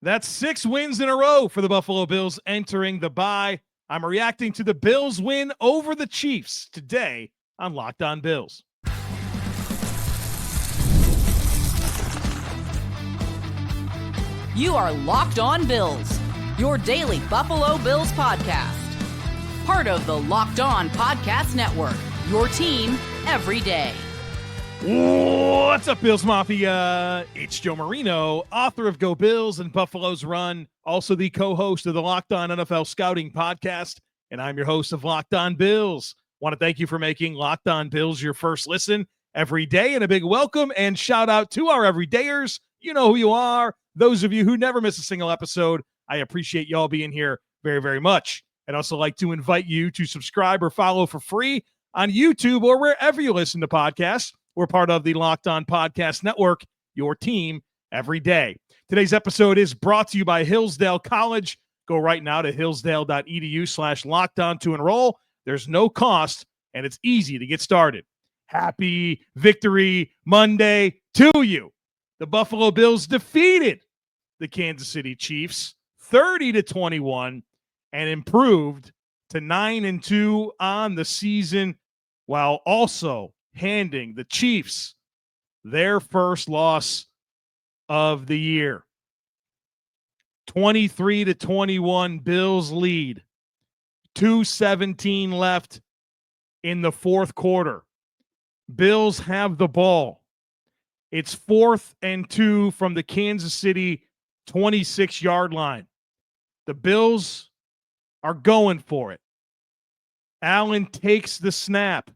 That's 6 wins in a row for the Buffalo Bills entering the bye. I'm reacting to the Bills' win over the Chiefs today on Locked On Bills. You are Locked On Bills, your daily Buffalo Bills podcast. Part of the Locked On Podcast Network, your team every day. What's up, Bills Mafia? It's Joe Marino, author of Go Bills and Buffalo's Run, also the co-host of the Locked On NFL Scouting podcast, and I'm your host of Locked On Bills. Want to thank you for making Locked On Bills your first listen every day, and a big welcome and shout out to our everydayers. You know who you are. Those of you who never miss a single episode, I appreciate y'all being here very, very much. I'd also like to invite you to subscribe or follow for free on YouTube or wherever you listen to podcasts. We're part of the Locked On Podcast Network, your team every day. Today's episode is brought to you by Hillsdale College. Go right now to hillsdale.edu/lockedon to enroll. There's no cost, and it's easy to get started. Happy Victory Monday to you. The Buffalo Bills defeated the Kansas City Chiefs 30-21 and improved to 9-2 on the season, while also handing the Chiefs their first loss of the year. 23-21 Bills lead. 2:17 left in the fourth quarter. Bills have the ball. It's 4th and 2 from the Kansas City 26-yard line. The Bills are going for it. Allen takes the snap.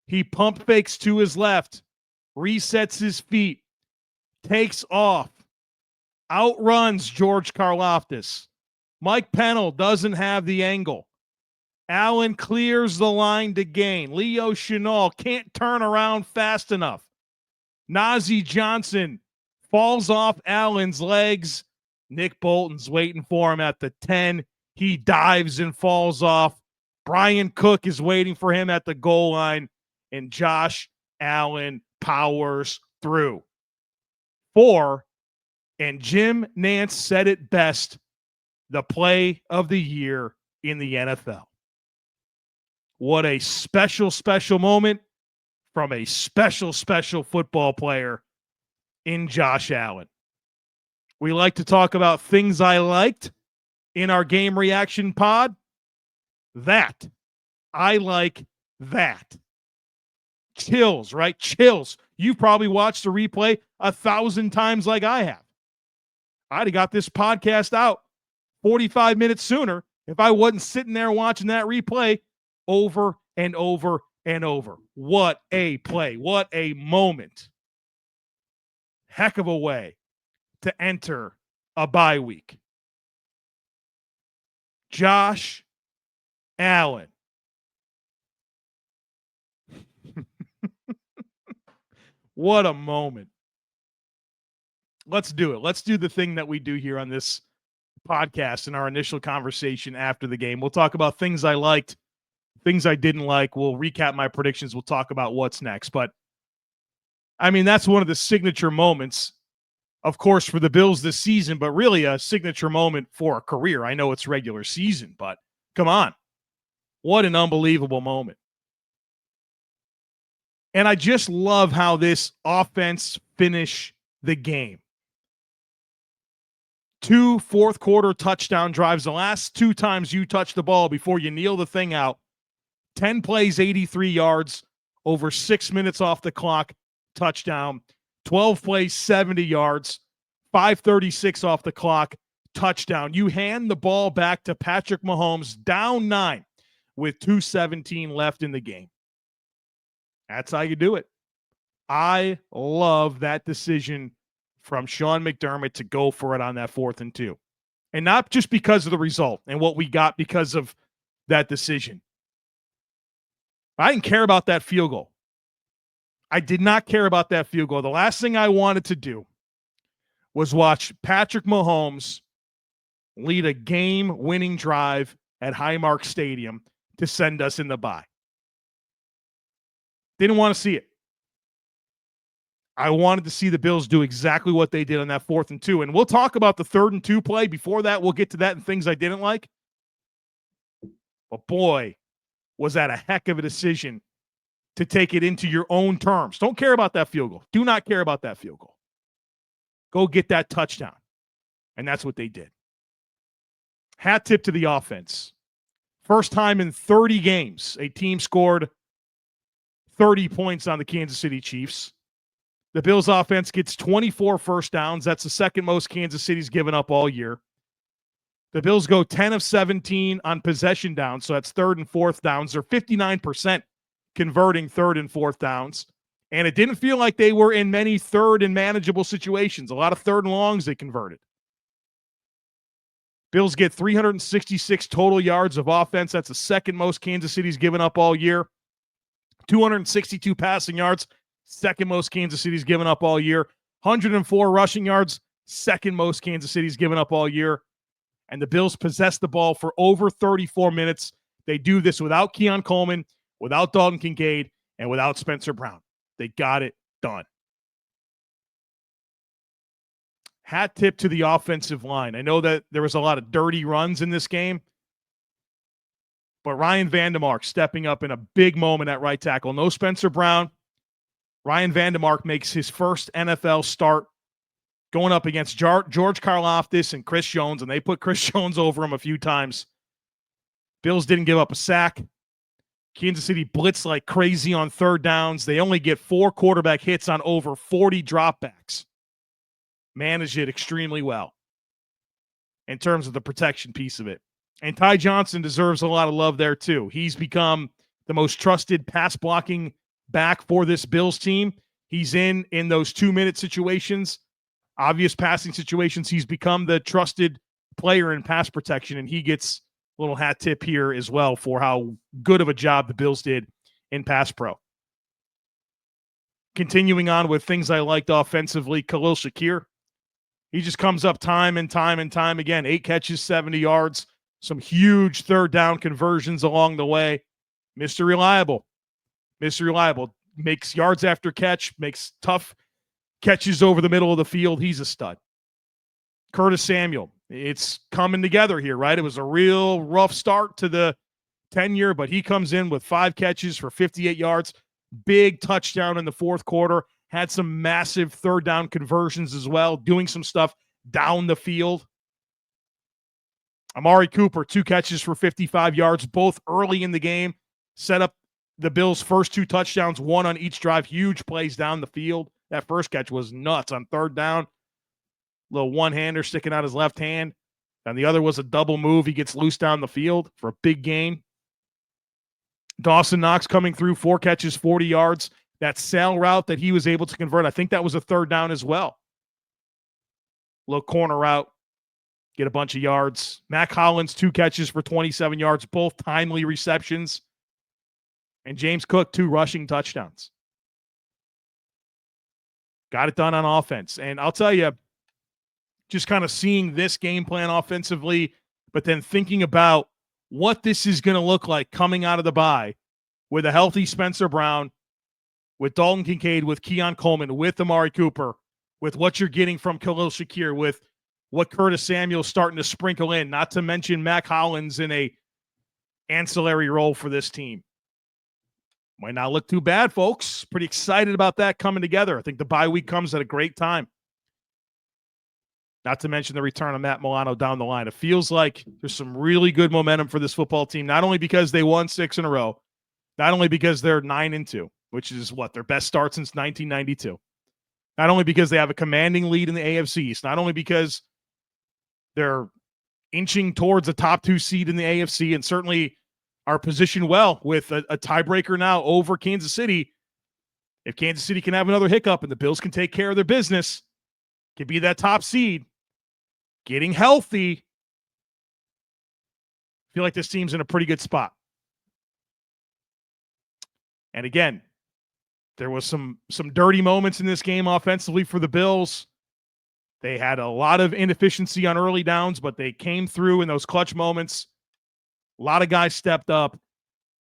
He pump fakes to his left, resets his feet, takes off, outruns George Karlaftis. Mike Pennell doesn't have the angle. Allen clears the line to gain. Leo Chenal can't turn around fast enough. Najee Johnson falls off Allen's legs. Nick Bolton's waiting for him at the 10. He dives and falls off. Brian Cook is waiting for him at the goal line. And Josh Allen powers through. 4, and Jim Nantz said it best, the play of the year in the NFL. What a special, special moment from a special, special football player in Josh Allen. We like to talk about things I liked in our game reaction pod. That. I like that. Chills, right? Chills. You've probably watched the replay 1,000 times like I have. I'd have got this podcast out 45 minutes sooner if I wasn't sitting there watching that replay over and over and over. What a play. What a moment. Heck of a way to enter a bye week. Josh Allen. What a moment. Let's do it. Let's do the thing that we do here on this podcast in our initial conversation after the game. We'll talk about things I liked, things I didn't like. We'll recap my predictions. We'll talk about what's next. But, I mean, that's one of the signature moments, of course, for the Bills this season, but really a signature moment for a career. I know it's regular season, but come on. What an unbelievable moment. And I just love how this offense finished the game. 2 fourth-quarter touchdown drives. The last 2 times you touch the ball before you kneel the thing out. 10 plays, 83 yards, over 6 minutes off the clock, touchdown. 12 plays, 70 yards, 5:36 off the clock, touchdown. You hand the ball back to Patrick Mahomes, down 9 with 2:17 left in the game. That's how you do it. I love that decision from Sean McDermott to go for it on that 4th and 2. And not just because of the result and what we got because of that decision. I didn't care about that field goal. I did not care about that field goal. The last thing I wanted to do was watch Patrick Mahomes lead a game-winning drive at Highmark Stadium to send us in the bye. Didn't want to see it. I wanted to see the Bills do exactly what they did on that 4th and 2. And we'll talk about the 3rd and 2 play. Before that, we'll get to that and things I didn't like. But boy, was that a heck of a decision to take it into your own terms. Don't care about that field goal. Do not care about that field goal. Go get that touchdown. And that's what they did. Hat tip to the offense. First time in 30 games, a team scored 30 points on the Kansas City Chiefs. The Bills offense gets 24 first downs. That's the second most Kansas City's given up all year. The Bills go 10 of 17 on possession downs, so that's 3rd and 4th downs. They're 59% converting 3rd and 4th downs. And it didn't feel like they were in many 3rd and manageable situations. A lot of 3rd and longs they converted. Bills get 366 total yards of offense. That's the second most Kansas City's given up all year. 262 passing yards, second most Kansas City's given up all year. 104 rushing yards, second most Kansas City's given up all year. And the Bills possess the ball for over 34 minutes. They do this without Keon Coleman, without Dalton Kincaid, and without Spencer Brown. They got it done. Hat tip to the offensive line. I know that there was a lot of dirty runs in this game, but Ryan Vandermark stepping up in a big moment at right tackle. No Spencer Brown. Ryan Vandermark makes his first NFL start going up against George Karlaftis and Chris Jones, and they put Chris Jones over him a few times. Bills didn't give up a sack. Kansas City blitzed like crazy on 3rd downs. They only get 4 quarterback hits on over 40 dropbacks. Managed it extremely well in terms of the protection piece of it. And Ty Johnson deserves a lot of love there too. He's become the most trusted pass blocking back for this Bills team. He's in those 2-minute situations, obvious passing situations. He's become the trusted player in pass protection, and he gets a little hat tip here as well for how good of a job the Bills did in pass pro. Continuing on with things I liked offensively, Khalil Shakir. He just comes up time and time and time again. 8 catches, 70 yards, some huge 3rd down conversions along the way. Mr. Reliable. Mr. Reliable makes yards after catch, makes tough catches over the middle of the field. He's a stud. Curtis Samuel. It's coming together here, right? It was a real rough start to the tenure, but he comes in with 5 catches for 58 yards. Big touchdown in the 4th quarter. Had some massive 3rd down conversions as well, doing some stuff down the field. Amari Cooper, 2 catches for 55 yards, both early in the game. Set up the Bills' first 2 touchdowns, 1 on each drive. Huge plays down the field. That first catch was nuts on 3rd down. Little one-hander sticking out his left hand. And the other was a double move. He gets loose down the field for a big gain. Dawson Knox coming through, 4 catches, 40 yards. That sail route that he was able to convert, I think that was a 3rd down as well. Little corner route, get a bunch of yards. Mac Hollins, 2 catches for 27 yards, both timely receptions. And James Cook, 2 rushing touchdowns. Got it done on offense. And I'll tell you, just kind of seeing this game plan offensively, but then thinking about what this is going to look like coming out of the bye with a healthy Spencer Brown, with Dalton Kincaid, with Keon Coleman, with Amari Cooper, with what you're getting from Khalil Shakir, with what Curtis Samuel's starting to sprinkle in, not to mention Mac Hollins in a ancillary role for this team. Might not look too bad, folks. Pretty excited about that coming together. I think the bye week comes at a great time. Not to mention the return of Matt Milano down the line. It feels like there's some really good momentum for this football team, not only because they won 6 in a row, not only because they're 9-2, which is their best start since 1992. Not only because they have a commanding lead in the AFC East, not only because they're inching towards a top 2 seed in the AFC and certainly are positioned well with a tiebreaker now over Kansas City. If Kansas City can have another hiccup and the Bills can take care of their business, can be that top seed, getting healthy, I feel like this team's in a pretty good spot. And again, there was some dirty moments in this game offensively for the Bills. They had a lot of inefficiency on early downs, but they came through in those clutch moments. A lot of guys stepped up.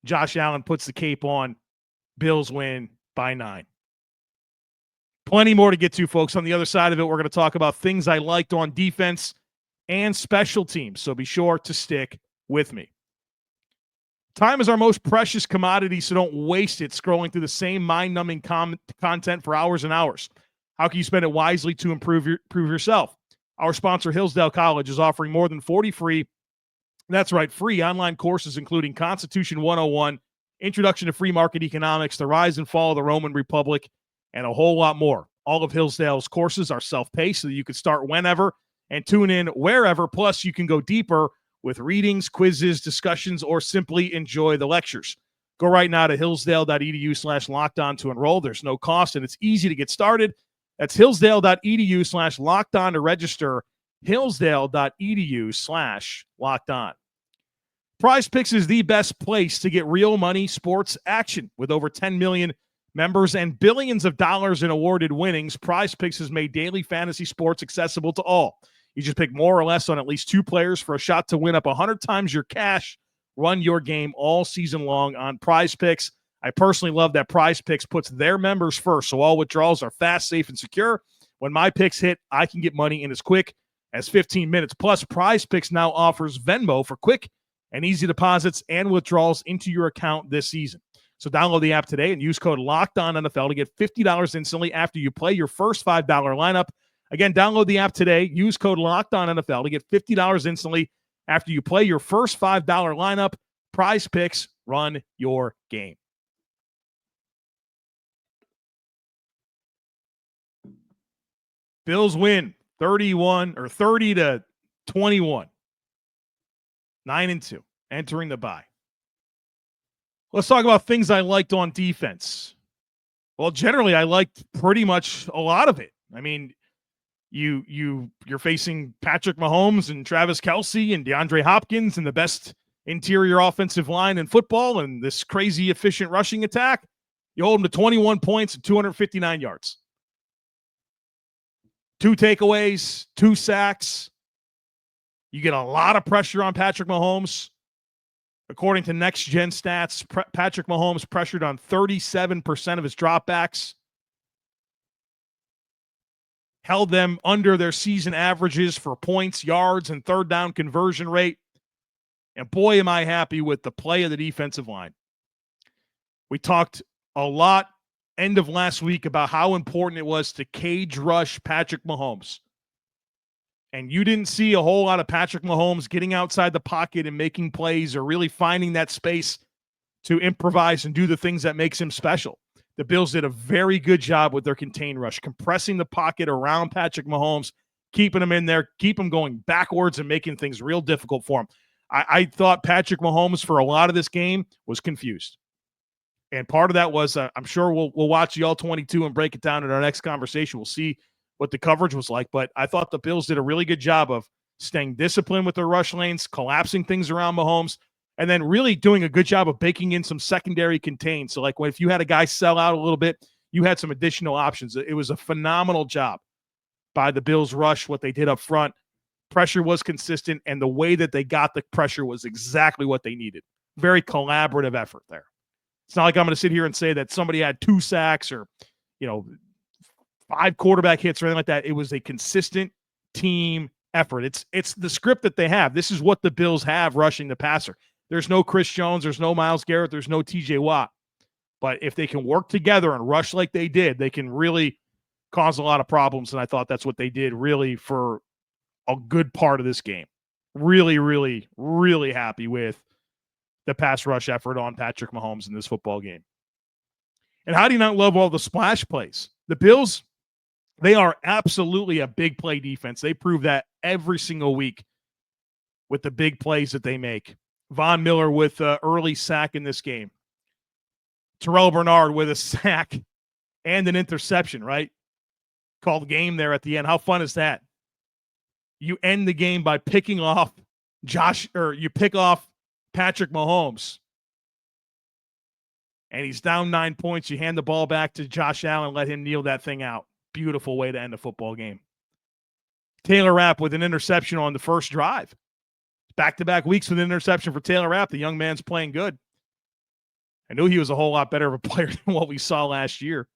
Josh Allen puts the cape on. Bills win by 9. Plenty more to get to, folks. On the other side of it, we're going to talk about things I liked on defense and special teams. So be sure to stick with me. Time is our most precious commodity, so don't waste it scrolling through the same mind-numbing content for hours and hours. How can you spend it wisely to improve yourself? Our sponsor, Hillsdale College, is offering more than 40 free, that's right, free online courses, including Constitution 101, Introduction to Free Market Economics, The Rise and Fall of the Roman Republic, and a whole lot more. All of Hillsdale's courses are self-paced, so that you can start whenever and tune in wherever. Plus, you can go deeper with readings, quizzes, discussions, or simply enjoy the lectures. Go right now to hillsdale.edu/lockedon to enroll. There's no cost, and it's easy to get started. That's hillsdale.edu/lockedon to register. Hillsdale.edu/lockedon. Prize Picks is the best place to get real money sports action. With over 10 million members and billions of dollars in awarded winnings, Prize Picks has made daily fantasy sports accessible to all. You just pick more or less on at least two players for a shot to win up 100 times your cash. Run your game all season long on Prize Picks. I personally love that Prize Picks puts their members first, so all withdrawals are fast, safe, and secure. When my picks hit, I can get money in as quick as 15 minutes. Plus, Prize Picks now offers Venmo for quick and easy deposits and withdrawals into your account this season. So download the app today and use code LOCKEDONNFL to get $50 instantly after you play your first $5 lineup. Again, download the app today. Use code LOCKEDONNFL to get $50 instantly after you play your first $5 lineup. Prize Picks, run your game. Bills win 30-21. 9-2, entering the bye. Let's talk about things I liked on defense. Well, generally, I liked pretty much a lot of it. I mean, you're facing Patrick Mahomes and Travis Kelce and DeAndre Hopkins and the best interior offensive line in football and this crazy efficient rushing attack. You hold them to 21 points and 259 yards. 2 takeaways, 2 sacks. You get a lot of pressure on Patrick Mahomes. According to Next Gen Stats, Patrick Mahomes pressured on 37% of his dropbacks. Held them under their season averages for points, yards, and third down conversion rate. And boy, am I happy with the play of the defensive line. We talked a lot end of last week about how important it was to cage rush Patrick Mahomes. And you didn't see a whole lot of Patrick Mahomes getting outside the pocket and making plays or really finding that space to improvise and do the things that makes him special. The Bills did a very good job with their contain rush, compressing the pocket around Patrick Mahomes, keeping him in there, keep him going backwards and making things real difficult for him. I thought Patrick Mahomes for a lot of this game was confused. And part of that was, I'm sure we'll watch the All-22 and break it down in our next conversation. We'll see what the coverage was like. But I thought the Bills did a really good job of staying disciplined with their rush lanes, collapsing things around Mahomes, and then really doing a good job of baking in some secondary contain. So, like, if you had a guy sell out a little bit, you had some additional options. It was a phenomenal job by the Bills rush, what they did up front. Pressure was consistent, and the way that they got the pressure was exactly what they needed. Very collaborative effort there. It's not like I'm going to sit here and say that somebody had 2 sacks or, 5 quarterback hits or anything like that. It was a consistent team effort. It's the script that they have. This is what the Bills have rushing the passer. There's no Chris Jones. There's no Myles Garrett. There's no TJ Watt. But if they can work together and rush like they did, they can really cause a lot of problems. And I thought that's what they did really for a good part of this game. Really, really, really happy with the pass rush effort on Patrick Mahomes in this football game. And how do you not love all the splash plays? The Bills, they are absolutely a big play defense. They prove that every single week with the big plays that they make. Von Miller with an early sack in this game. Terrell Bernard with a sack and an interception, right? Called game there at the end. How fun is that? You end the game by picking off you pick off Patrick Mahomes. And he's down 9 points. You hand the ball back to Josh Allen, let him kneel that thing out. Beautiful way to end a football game. Taylor Rapp with an interception on the first drive. Back-to-back weeks with an interception for Taylor Rapp. The young man's playing good. I knew he was a whole lot better of a player than what we saw last year.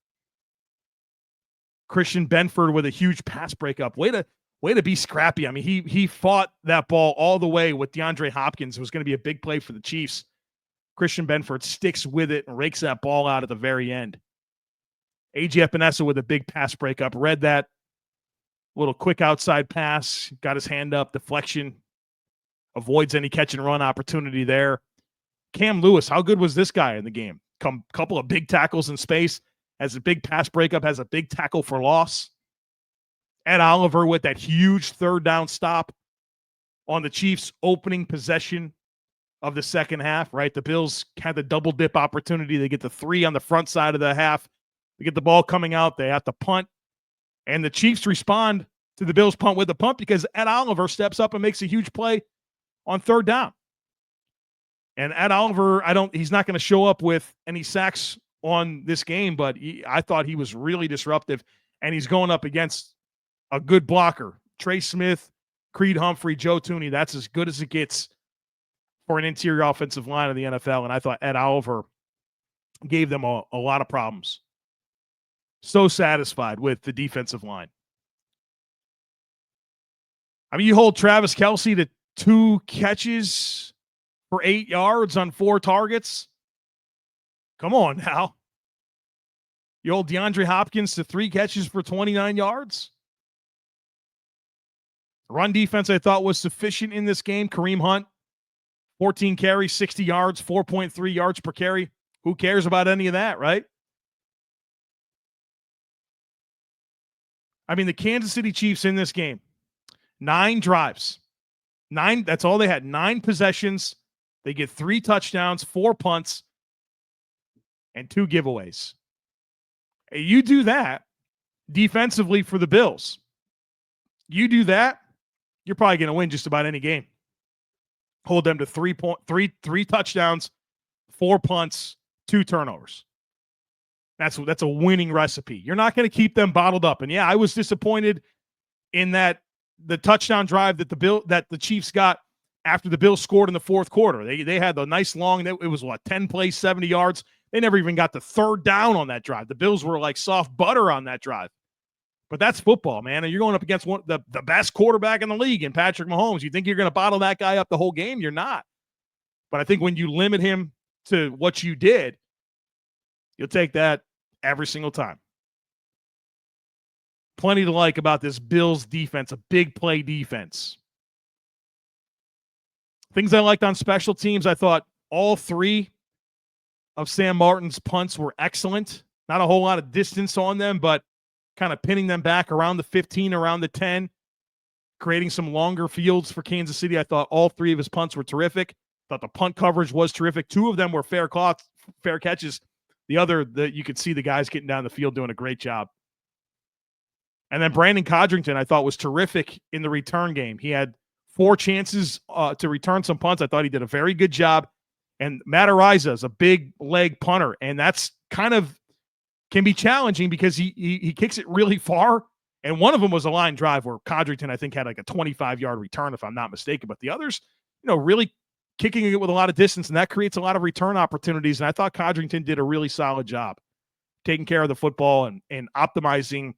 Christian Benford with a huge pass breakup. Way to be scrappy. I mean, he fought that ball all the way with DeAndre Hopkins. It was going to be a big play for the Chiefs. Christian Benford sticks with it and rakes that ball out at the very end. A.J. Epinesa with a big pass breakup. Read that little quick outside pass. Got his hand up. Deflection. Avoids any catch and run opportunity there. Cam Lewis, how good was this guy in the game? Couple of big tackles in space. Has a big pass breakup. Has a big tackle for loss. Ed Oliver with that huge third down stop on the Chiefs' opening possession of the second half, right? The Bills had the double dip opportunity. They get the 3 on the front side of the half. They get the ball coming out. They have to punt. And the Chiefs respond to the Bills' punt with the punt because Ed Oliver steps up and makes a huge play on third down. And Ed Oliver, he's not going to show up with any sacks on this game, but I thought he was really disruptive. And he's going up against a good blocker. Trey Smith, Creed Humphrey, Joe Tooney. That's as good as it gets for an interior offensive line in the NFL. And I thought Ed Oliver gave them a lot of problems. So satisfied with the defensive line. I mean, you hold Travis Kelce to 2 catches for 8 yards on 4 targets. Come on now. You hold DeAndre Hopkins to 3 catches for 29 yards. Run defense, I thought, was sufficient in this game. Kareem Hunt, 14 carries, 60 yards, 4.3 yards per carry. Who cares about any of that, right? I mean, the Kansas City Chiefs in this game, 9 drives. 9, that's all they had. 9 possessions. They get 3 touchdowns, 4 punts, and 2 giveaways. You do that defensively for the Bills. You do that, you're probably going to win just about any game. Hold them to 3 touchdowns, 4 punts, 2 turnovers. That's a winning recipe. You're not going to keep them bottled up. And yeah, I was disappointed in that the touchdown drive that the Chiefs got after the Bills scored in the fourth quarter. They had the nice long, it was 10 plays, 70 yards. They never even got the third down on that drive. The Bills were like soft butter on that drive. But that's football, man. And you're going up against the best quarterback in the league in Patrick Mahomes. You think you're going to bottle that guy up the whole game? You're not. But I think when you limit him to what you did, you'll take that every single time. Plenty to like about this Bills defense, a big play defense. Things I liked on special teams, I thought all 3 of Sam Martin's punts were excellent. Not a whole lot of distance on them, but kind of pinning them back around the 15, around the 10, creating some longer fields for Kansas City. I thought all 3 of his punts were terrific. Thought the punt coverage was terrific. 2 of them were fair catches. The other, you could see the guys getting down the field doing a great job. And then Brandon Codrington, I thought, was terrific in the return game. He had 4 chances to return some punts. I thought he did a very good job. And Matt Araiza is a big leg punter, and that's kind of can be challenging because he kicks it really far. And one of them was a line drive where Codrington, I think, had like a 25-yard return, if I'm not mistaken. But the others, really kicking it with a lot of distance, and that creates a lot of return opportunities. And I thought Codrington did a really solid job taking care of the football and optimizing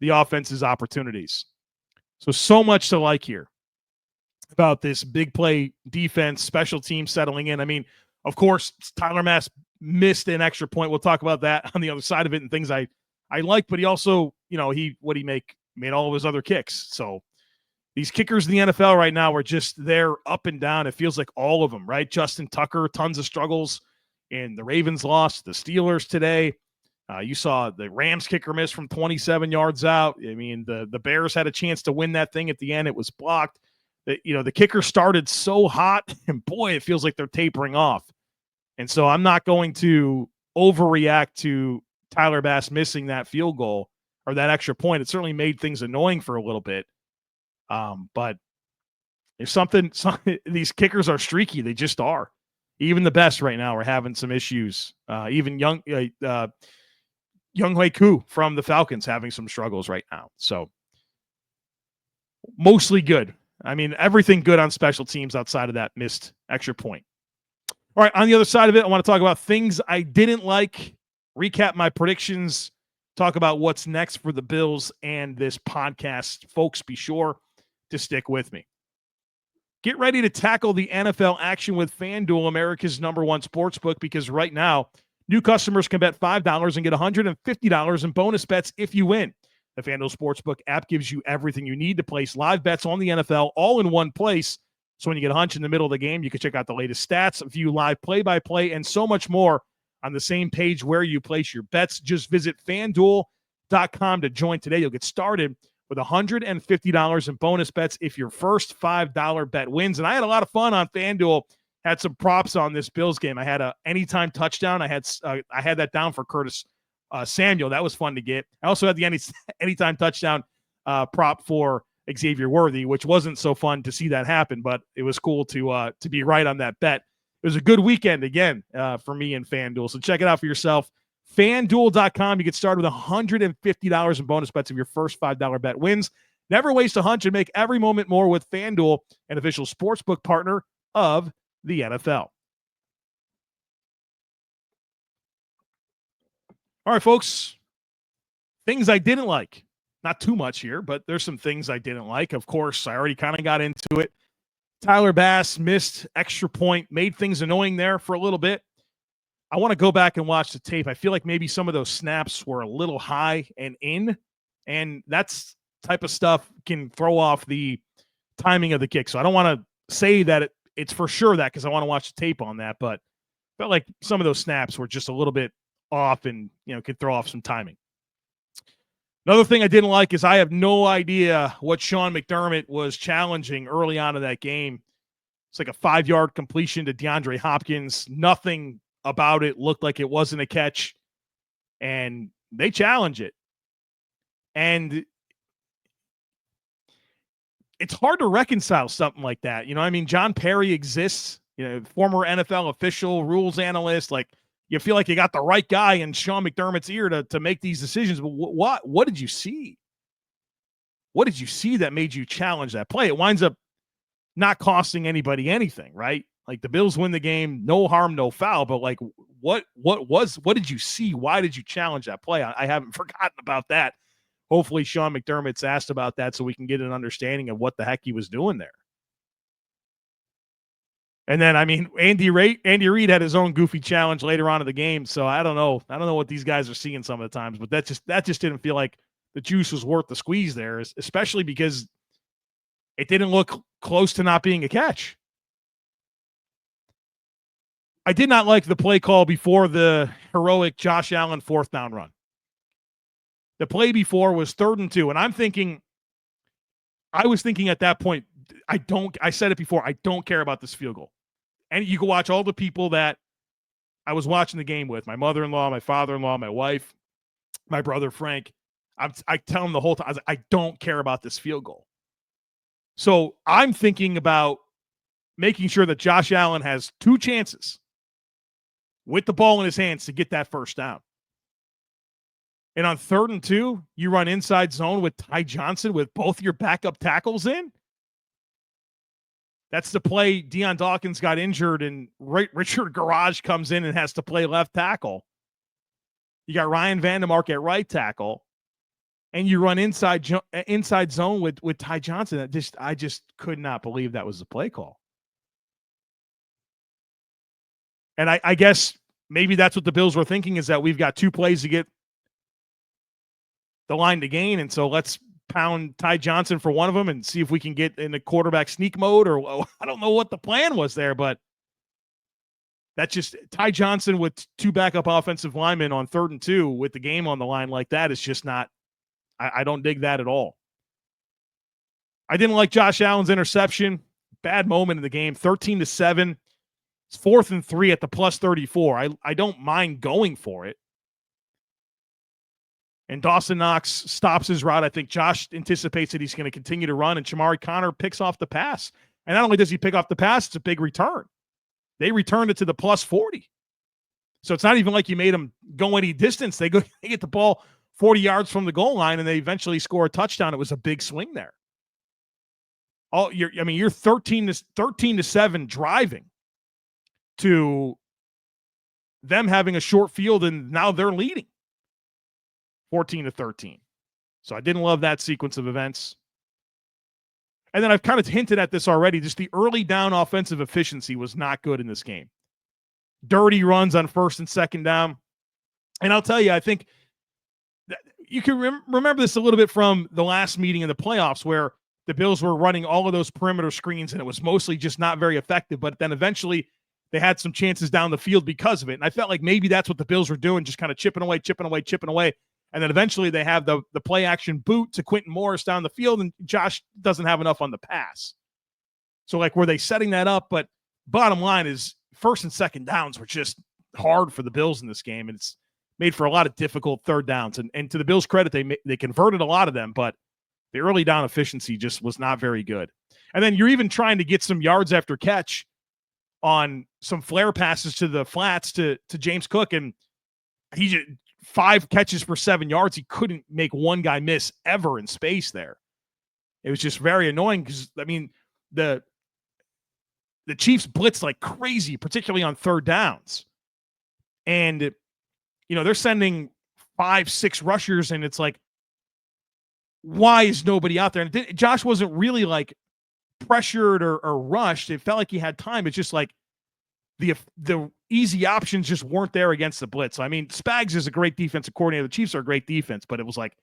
the offense's opportunities. So much to like here about this big play defense, special team settling in. I mean, of course, Tyler Mass missed an extra point. We'll talk about that on the other side of it and things I like, but he also, made all of his other kicks. So these kickers in the NFL right now are just they're up and down. It feels like all of them, right? Justin Tucker, tons of struggles, and the Ravens lost the Steelers today. You saw the Rams kicker miss from 27 yards out. I mean, the Bears had a chance to win that thing at the end. It was blocked. The kicker started so hot, and boy, it feels like they're tapering off. And so I'm not going to overreact to Tyler Bass missing that field goal or that extra point. It certainly made things annoying for a little bit. But there's something these kickers are streaky. They just are. Even the best right now are having some issues. Even Younghoe Koo from the Falcons having some struggles right now. So mostly good. I mean, everything good on special teams outside of that missed extra point. All right, on the other side of it, I want to talk about things I didn't like, recap my predictions talk about what's next for the Bills and this podcast. Folks, be sure to stick with me. Get ready to tackle the NFL action with FanDuel, America's #1 sportsbook, because right now, new customers can bet $5 and get $150 in bonus bets if you win. The FanDuel Sportsbook app gives you everything you need to place live bets on the NFL all in one place. So when you get a hunch in the middle of the game, you can check out the latest stats, view live play-by-play, and so much more on the same page where you place your bets. Just visit FanDuel.com to join today. You'll get started with $150 in bonus bets if your first $5 bet wins. And I had a lot of fun on FanDuel. Had some props on this Bills game. I had a anytime touchdown. I had that down for Curtis Samuel. That was fun to get. I also had the anytime touchdown prop for Xavier Worthy, which wasn't so fun to see that happen, but it was cool to be right on that bet. It was a good weekend again for me in FanDuel. So check it out for yourself. FanDuel.com. You get started with $150 in bonus bets if your first $5 bet wins. Never waste a hunch and make every moment more with FanDuel, an official sportsbook partner of the NFL. All right, folks. Things I didn't like. Not too much here, but there's some things I didn't like. Of course, I already kind of got into it. Tyler Bass missed extra point, made things annoying there for a little bit. I want to go back and watch the tape. I feel like maybe some of those snaps were a little high and in, and that's type of stuff can throw off the timing of the kick. So I don't want to say that it's for sure that, because I want to watch the tape on that, but I felt like some of those snaps were just a little bit off and, could throw off some timing. Another thing I didn't like is I have no idea what Sean McDermott was challenging early on in that game. It's like a 5-yard completion to DeAndre Hopkins. Nothing about it looked like it wasn't a catch, and they challenge it. And it's hard to reconcile something like that. John Perry exists, former NFL official, rules analyst. Like, you feel like you got the right guy in Sean McDermott's ear to make these decisions. But what did you see? What did you see that made you challenge that play? It winds up not costing anybody anything, right? Like, the Bills win the game, no harm, no foul. But like, what did you see? Why did you challenge that play? I haven't forgotten about that. Hopefully Sean McDermott's asked about that so we can get an understanding of what the heck he was doing there. And then, Andy Reid had his own goofy challenge later on in the game. So I don't know what these guys are seeing some of the times, but that just didn't feel like the juice was worth the squeeze there, especially because it didn't look close to not being a catch. I did not like the play call before the heroic Josh Allen 4th down run. The play before was 3rd and 2. And I was thinking at that point, I said it before, I don't care about this field goal. And you can watch all the people that I was watching the game with, my mother-in-law, my father-in-law, my wife, my brother, Frank. I tell them the whole time, I don't care about this field goal. So I'm thinking about making sure that Josh Allen has 2 chances with the ball in his hands to get that first down. And on 3rd and 2, you run inside zone with Ty Johnson with both your backup tackles in. That's the play. Deion Dawkins got injured, and Richard Garage comes in and has to play left tackle. You got Ryan Vandemark at right tackle, and you run inside zone with Ty Johnson. I just could not believe that was the play call. And I guess maybe that's what the Bills were thinking, is that we've got 2 plays to get the line to gain, and so let's pound Ty Johnson for one of them and see if we can get in the quarterback sneak mode, or I don't know what the plan was there, but that's just Ty Johnson with 2 backup offensive linemen on 3rd and 2 with the game on the line like that is just not, I don't dig that at all. I didn't like Josh Allen's interception. Bad moment in the game, 13-7. It's 4th and 3 at the plus 34. I don't mind going for it. And Dawson Knox stops his route. I think Josh anticipates that he's going to continue to run, and Shamari Connor picks off the pass. And not only does he pick off the pass, it's a big return. They returned it to the plus 40. So it's not even like you made them go any distance. They get the ball 40 yards from the goal line, and they eventually score a touchdown. It was a big swing there. You're 13-7 driving to them having a short field, and now they're leading 14-13. So I didn't love that sequence of events. And then I've kind of hinted at this already. Just the early down offensive efficiency was not good in this game. Dirty runs on first and second down. And I'll tell you, I think that you can remember this a little bit from the last meeting in the playoffs where the Bills were running all of those perimeter screens and it was mostly just not very effective. But then eventually they had some chances down the field because of it. And I felt like maybe that's what the Bills were doing, just kind of chipping away. And then eventually they have the play action boot to Quentin Morris down the field, and Josh doesn't have enough on the pass. So, like, were they setting that up? But bottom line is first and second downs were just hard for the Bills in this game, and it's made for a lot of difficult third downs. And to the Bills' credit, they converted a lot of them, but the early down efficiency just was not very good. And then you're even trying to get some yards after catch on some flare passes to the flats to James Cook, and he just 5 catches for 7 yards. He couldn't make one guy miss ever in space there. It was just very annoying because, I mean, the Chiefs blitzed like crazy, particularly on third downs. And, you know, they're sending 5-6 rushers, and it's like, why is nobody out there? And Josh wasn't really like pressured or rushed. It felt like he had time. It's just like the easy options just weren't there against the blitz. So, I mean, Spags is a great defensive coordinator. The Chiefs are a great defense, but it was like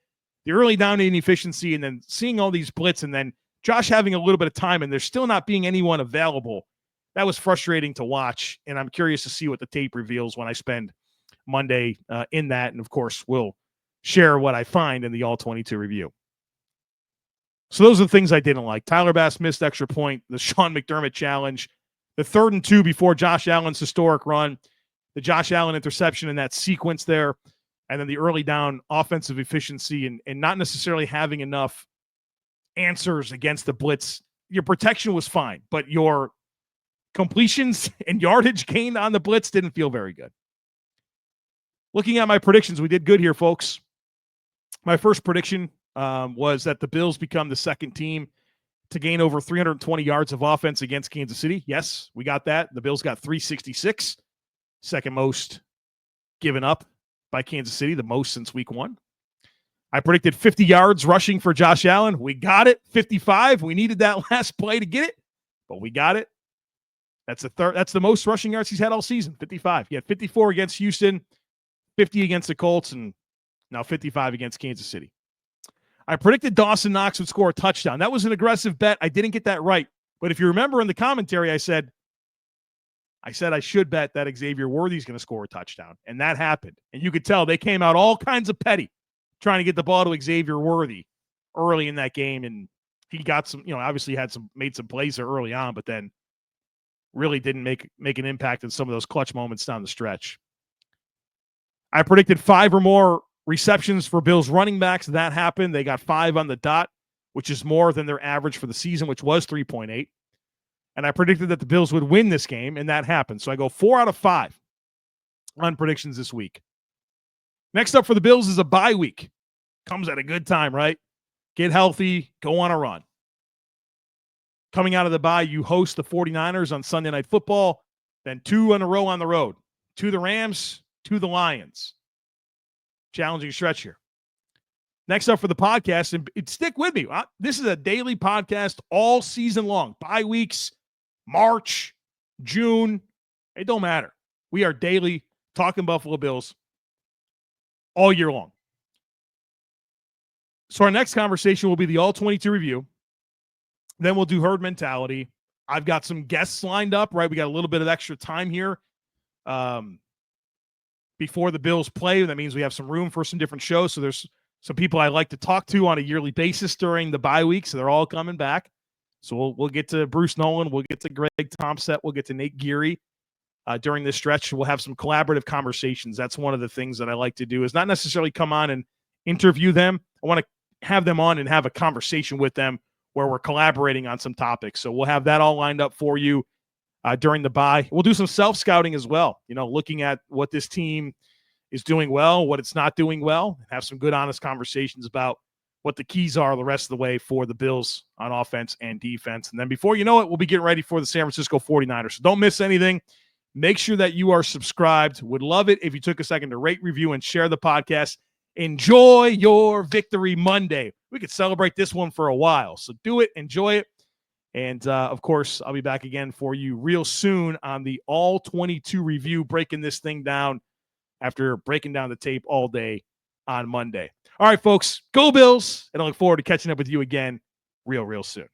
the early down inefficiency and then seeing all these blitz and then Josh having a little bit of time and there's still not being anyone available. That was frustrating to watch, and I'm curious to see what the tape reveals when I spend Monday in that. And, of course, we'll share what I find in the All-22 review. So those are the things I didn't like. Tyler Bass missed extra point, the Sean McDermott challenge, the 3rd and 2 before Josh Allen's historic run, the Josh Allen interception in that sequence there, and then the early down offensive efficiency and not necessarily having enough answers against the blitz. Your protection was fine, but your completions and yardage gained on the blitz didn't feel very good. Looking at my predictions, we did good here, folks. My first prediction was that the Bills become the second team to gain over 320 yards of offense against Kansas City. Yes, we got that. The Bills got 366, second most given up by Kansas City, the most since week 1. I predicted 50 yards rushing for Josh Allen. We got it. 55. We needed that last play to get it, but we got it. That's the most rushing yards he's had all season, 55. He had 54 against Houston, 50 against the Colts, and now 55 against Kansas City. I predicted Dawson Knox would score a touchdown. That was an aggressive bet. I didn't get that right. But if you remember in the commentary, I said I should bet that Xavier Worthy's going to score a touchdown. And that happened. And you could tell they came out all kinds of petty trying to get the ball to Xavier Worthy early in that game. And he got some, obviously made some plays there early on, but then really didn't make an impact in some of those clutch moments down the stretch. I predicted 5 or more receptions for Bills running backs. That happened. They got 5 on the dot, which is more than their average for the season, which was 3.8. And I predicted that the Bills would win this game, and that happened. So I go 4 out of 5 on predictions this week. Next up for the Bills is a bye week. Comes at a good time, right? Get healthy, go on a run. Coming out of the bye, you host the 49ers on Sunday Night Football, then 2 in a row on the road. To the Rams, to the Lions. Challenging stretch here. Next up for the podcast, and stick with me. This is a daily podcast all season long. Bye weeks, March, June. It don't matter. We are daily talking Buffalo Bills all year long. So our next conversation will be the All-22 review. Then we'll do herd mentality. I've got some guests lined up, right? We got a little bit of extra time here. Before the Bills play. That means we have some room for some different shows. So there's some people I like to talk to on a yearly basis during the bye week. So they're all coming back. So we'll get to Bruce Nolan. We'll get to Greg Thompson. We'll get to Nate Geary during this stretch. We'll have some collaborative conversations. That's one of the things that I like to do is not necessarily come on and interview them. I want to have them on and have a conversation with them where we're collaborating on some topics. So we'll have that all lined up for you. During the bye. We'll do some self-scouting as well, looking at what this team is doing well, what it's not doing well, have some good, honest conversations about what the keys are the rest of the way for the Bills on offense and defense. And then before you know it, we'll be getting ready for the San Francisco 49ers. So don't miss anything. Make sure that you are subscribed. Would love it if you took a second to rate, review, and share the podcast Enjoy your victory Monday. We could celebrate this one for a while. So do it, enjoy it. And of course, I'll be back again for you real soon on the All 22 review, breaking this thing down after breaking down the tape all day on Monday. All right, folks, go Bills. And I look forward to catching up with you again real soon.